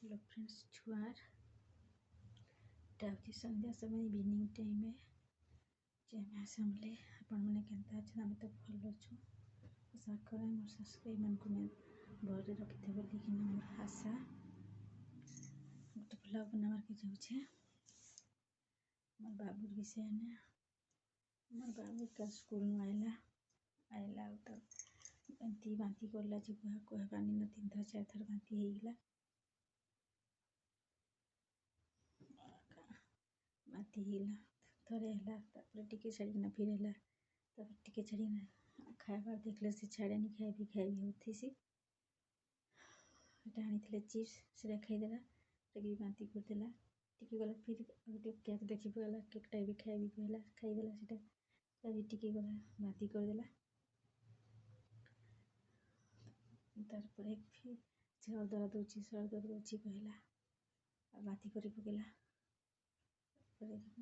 Hello friends छुआर टाउची संध्या समय evening time है जे मैं समले आपण माने केनता छ हम तो भल छु आशा करे मोर सब्सक्राइब मन को मैं भरे रखिथे बोली कि मोर आशा गोटे ब्लॉग बनावर के जाऊ छे मोर बाबू विषय ने मोर बाबू का स्कूल में आइला तो एंती बांती करला जे कोहा पानी न 3-4 थर बांती हेगला बाती हिला थोड़े हला तापर टिके छाड़ीना फिर हला तापर टिके छाड़ीना खाइबार देखले से छाड़े नहीं खाइबी होती सी एटा आनी चिप्स से खाईदेला लगी बांती करदेला टिके गला फिर गोटे केक देखी पगला केकटा भी खाइबी कहला खाईदेला सेटा तभी टिके गला बांती करदेला तारपर फिर सर दर्द होची कहला बाती करी पकेला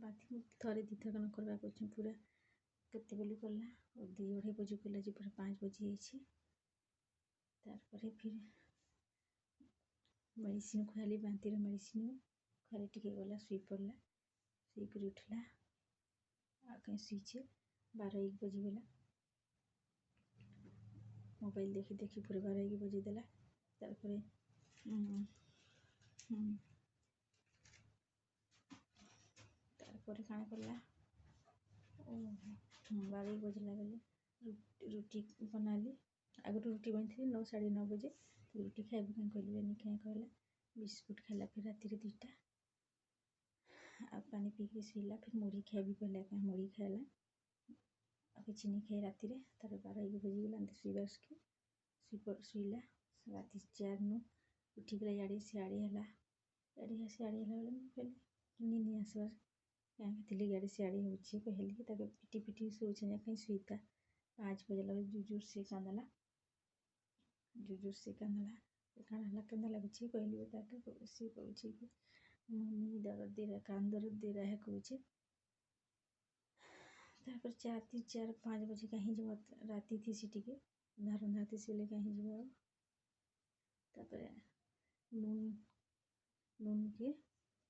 बाथरूम थोड़े दिथर कन करवा पूरा केते बोली करला और 2-2:30 बजे करला जे पूरा 5 बजे आइछि तारपरे फिर मेडिसिन खुआली बांती रो मेडिसिन खाली टिके गला सुई पड़ला सुई कर उठला आ कहीं सुईचे 12-1 बजे गला मोबाइल देखी पूरा 12-1 बजे देला तारपरे तारपरे खाना करला 12-1 बजला बेले रुटी बनाली आगे रुटी बनी 9-9:30 बजे तो रुटी खाइबू कहीं कहली नहीं कहीं कहला बिस्कुट खाला फिर राति 2टा आ पानी पी के सुला फिर मुढ़ी खाइबी कहला कहीं मुढ़ी खाला आ किसी नहीं खाई राति रे तार 12-1 बजे गला सुईबार के सुईला राति 4 नु उठी गला याड़ी सियाड़ी हला बेले कहली नीनी आसबार कहीं गाड़ी सियाड़ी होची कहली ताके पिटी सोचे कहीं सुईता 5 बजे लगे जुजूर से कांदला कांदला कंदा लगुची कहली ताके सी कहूची कि मम्मी दर्द दे रहा कान दर्द दे रहा है कहूची तापर 4-5 बजे कहीं जब राति थी सी टिके अंधार थी से कहीं जब तापर नून के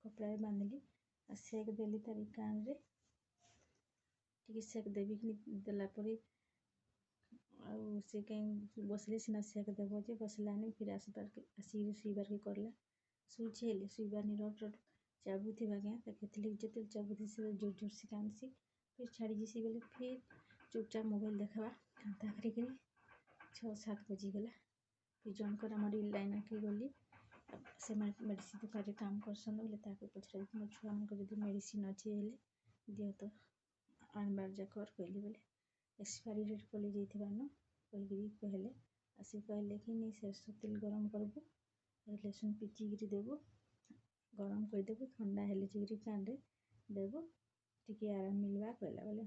कपड़ा बांधली आ सेक देली तारी कान रे टिके सेक देवी कि देला परे आउ से कहीं बसले सिना सेक देव जे बसलानी फिर सुईबार के करला सुईछे सुईबार नि रट चाबू थी बागे देखली जते चाबू थी से जोर से कांदसी फिर छाड़ी जैसी बेले फिर चुपचाप मोबाइल देखा कांता करी 6-7 बजे गला फिर जनकर आम लाइन के गली से मेडिसिन दुकान काम करसन बोले ताके पचरा मो छुआ मन को जदि मेडिसिन अच्छी हेले दियो तो आनबार जा कर कहली बोले एक्सपायरी डेट पलि जाइथिबा न कहले आसी कहले कि नहीं सरसों तेल गरम करबो लहसुन पिचिगिरी देबो गरम कर देबो ठंडा हेले चिगिरी कान रे देबो टिके आराम मिलवा कहला बोले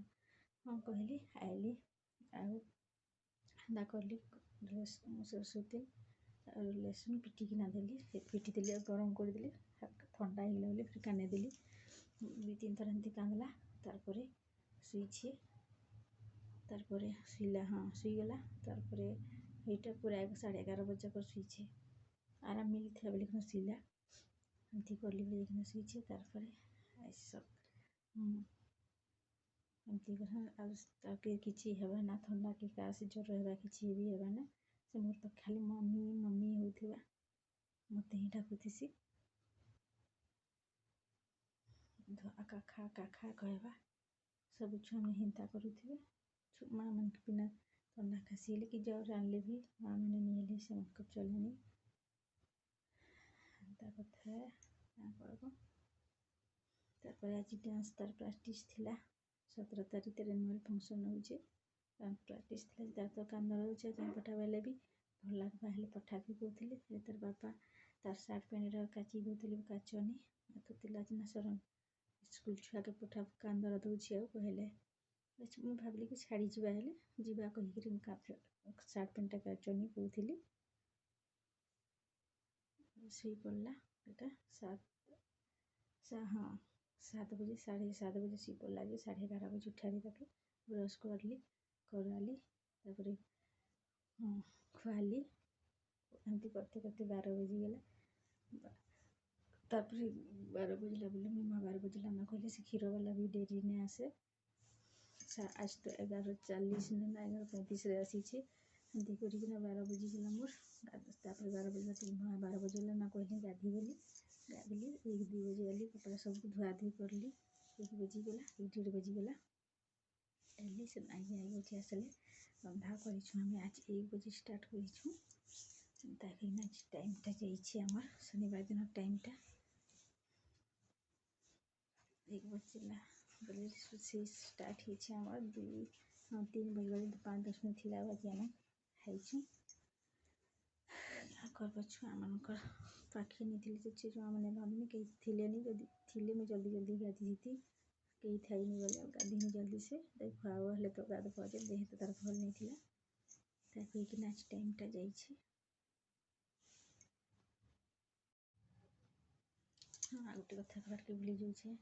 हाँ कहली आइली आउ दा करली सरसों तेल और लहसुन पिटिकिना देली पिटी देली गरम कर देली ठंडा हिला बोले फिर काने देली 2-3 थर एंती कांदला तारपरे सुईछे तारपरे सुईला हाँ सुईगला तारपरे एटा पूरा 11:30 बजे कर सुईछे आराम मिली था बोले सुईला एंती करली बोले सुईछे तारपरे सब एमती ताके किछि हेबा ना ठंडा के कासे ज्वर हेबा किछि भी हेबा ना से मोर तो खाली मम्मी होथिबा मते ही डाकुथिसी काखा कहबा सब छुआ में हिंता करुथिबे माँ मन के बिना ठंडा खासी हेले कि ज्वर आनले भी माँ मैंने नहीं हेले से मन को चले नहीं कथा है तारपर आज डांस तार प्रैक्टिस थिला 17 तारीख एनुअल फंक्शन होचे प्रैक्टिस थिला तार तो कान होचे कहीं पठाबेले भी भल लागबा हेले पठाबी कहथिले तार बापा तार सार्ट पैंट रा काची कहथिले काचनी तो तिला ना सरन स्कूल छुआ के पठा कान दर्द होची आ कहले मु भाबली कि छाड़ी जीवा हेले जीवा कहि कि सार्ट पैंट काचनी कहथिले सही पड़ला बेटा 7 बजे 7:30 बजे सी पड़ला जे 11:30 बजे उठाली ताके ब्रश कराली तापर खुआली एमती करते 12 बजे गला तापर 12 बजला बोले मो माँ 12 बजला ना कहले से क्षीर वाला भी डेरी ने आसे आज तो 11:40 ना 11:35 आसी एमती करना 12 बजीगला मोर तापर 12 बजला तो माँ 12 बजला ना कहले गाधी गली गाधली 1-2 बजे गली कपड़ा सब धुआ धुई करली 1 बजीगला 1-1:30 बजीगला एली से आई उठी आसले रंधा करें आज 1 बजे स्टार्ट करें ताकि टाइमटा जाइए शनिवार दिन टाइमटा 1 बजला बोले से स्टार्ट होमर 2-3 बजे 5-10 मिनट थिला बाकी आम खाइछु कर छुआ मानकर पाखे नहीं थी तो छुआ मैंने भावनी कहीं थिले नहीं जल्दी थिले में जल्दी जल्दी गाधी थी कहीं थी नहीं बोले गाधी नहीं जल्दी से खुआ हेल्ले तो गाध पजे देह तो तार भल नहीं थिला ताकि कि आज टाइमटा जाइए हाँ गोटे कथा कहबार के भूली जाऊे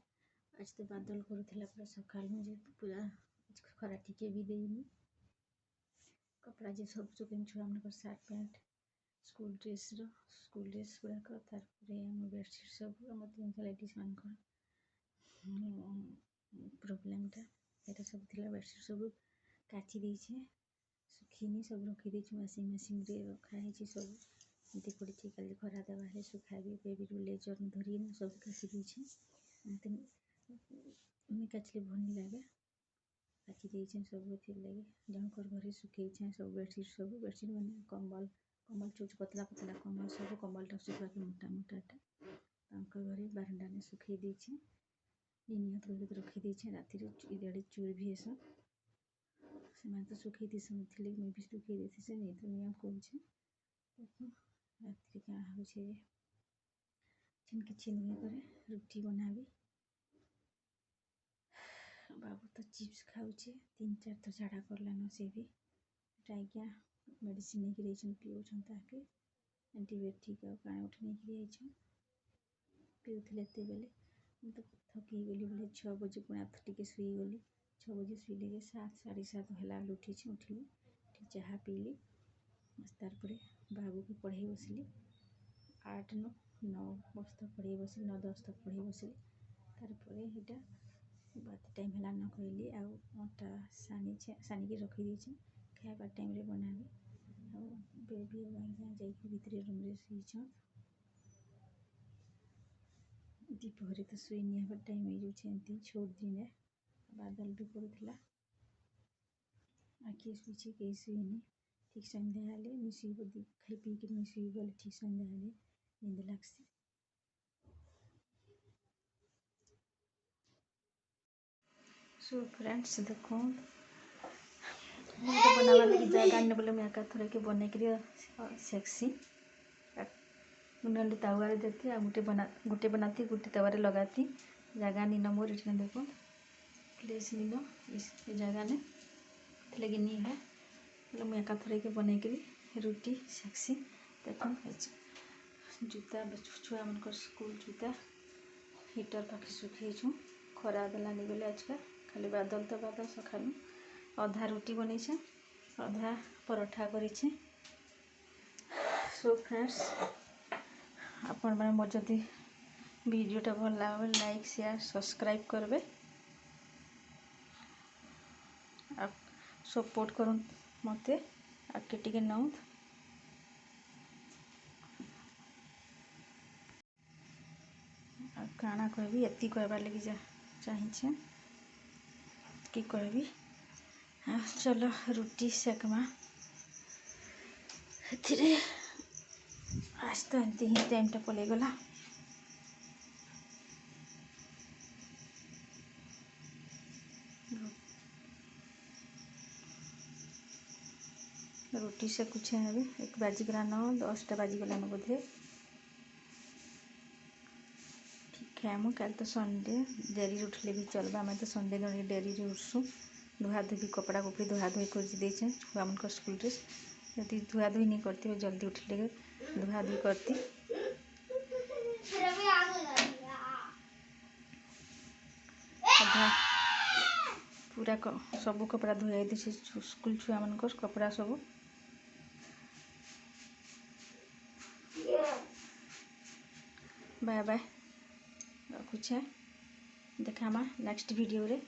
आज तो बादल करूला पूरा सकाल मुझे पूरा खरा टिके भी देनी कपड़ा जे सब सुखेन छुआ मन सार्ट पैंट स्कूल ड्रेस गुड़ाक तार बेडसीट सब आम 3 लेडीज मान प्रोब्लेमटा ये सब थी बेडसीट सब काची देछे सुखीनी सब रखी वाशिंग मशीन रे रखाई सब एमती पड़ी कल खरा देवा है सुखाबी बेबी लेजर धरी सब काची देछे काचले भल नहीं लगे काची देछे सब थी लगे जनकर घरे सुखे सब बेडसीट मैंने कम्बल चोच पतला पतला कम्बल सब कम्बलटा सुखा के मोटा मोटाटा घरे बारंडा में सुखे देछे निनिया तो रखी देछे राति इधर चूर भी सब से तो सुखे दिसन थे मुझे भी सुखे देती से नहीं तो नियम कर राति क्या हो कि करे रुटी बनाबी बाबू तो चिप्स खाऊे 3-4 तो झाड़ा करलान से भी आज्ञा मेडिसिन नहीं पीऊन ताके एंटीबायोटिक आ काण उठ नहीं पीऊले एत बेले तो थकी गली बोले 6 बजे पुणी टे शुईगली 6 बजे शुईले 7 7:30 है उठिली चाह पीली तार बाबू को पढ़े बसली 8-9 बस तक पढ़े बसली 9-10 तक पढ़े बसली तार बात टाइम है न कहली आटा सानी के रखी देछे खाइबा टाइम रे बनाबी बेबी आज्ञा भितर रूम रे शुईछन दीपहरे तो शुई नहीं हबार टाइम हो जाए छोट दिन बादल भी करूला किए शुई कहीं शुईनी ठीक सन्ध्या हेले मिशुब खाई पी कि मिशुब बोले ठीक सन्ध्या हेले नींद लगसी सो फ्रेंड्स देखो बनावा लगी जगह नहीं बोले मैं एका थोड़े के बन कर सेक्सी नंदी तावारे देती गोटे बनाती गोटे तवारे लगाती जगह नहीं न मोर इठने देखो प्लेस नहीं न इस जगह ने लगे नहीं है बोले मैं एका थोड़े के बन कर रुटी सेक्सी देखो जूता छुआ मन स्कूल जूता हीटर पाखे सुखे खरा देलानी बोले आजकल खाली बादल तो बादल सका अधा रुटी बन अधा परोठा कर सो फ्रेंड्स आपण मैंने मोर जदि वीडियोटा भल लगे लाइक शेयर सब्सक्राइब करेंगे सपोर्ट कर मत आगे टे नौ काना कहबी एति कहबार लगी चाहिए कि कहबी चलो रुटी सेकमा आज तो एमती ही टाइमटा पलैगला रुटी से कुछ अभी 1 बाजिगला 9 10टा बाजिगलान बोधे ठीक है हम कल तो संडे डेरी उठले भी चलबा आम तो संडे दिन डेरी उठसु धुआ धुई कपड़ा कपड़ी धुआ धुई कर छुआ मन स्कूल ड्रेस यदि धुआ धुई नहीं करती जल्दी उठले धुआ धुई करती पूरा सब कपड़ा धुआई दी स्कूल छुआ मन कपड़ा सब बाय बाय। रखुछे। देखामा नेक्स्ट वीडियो रे।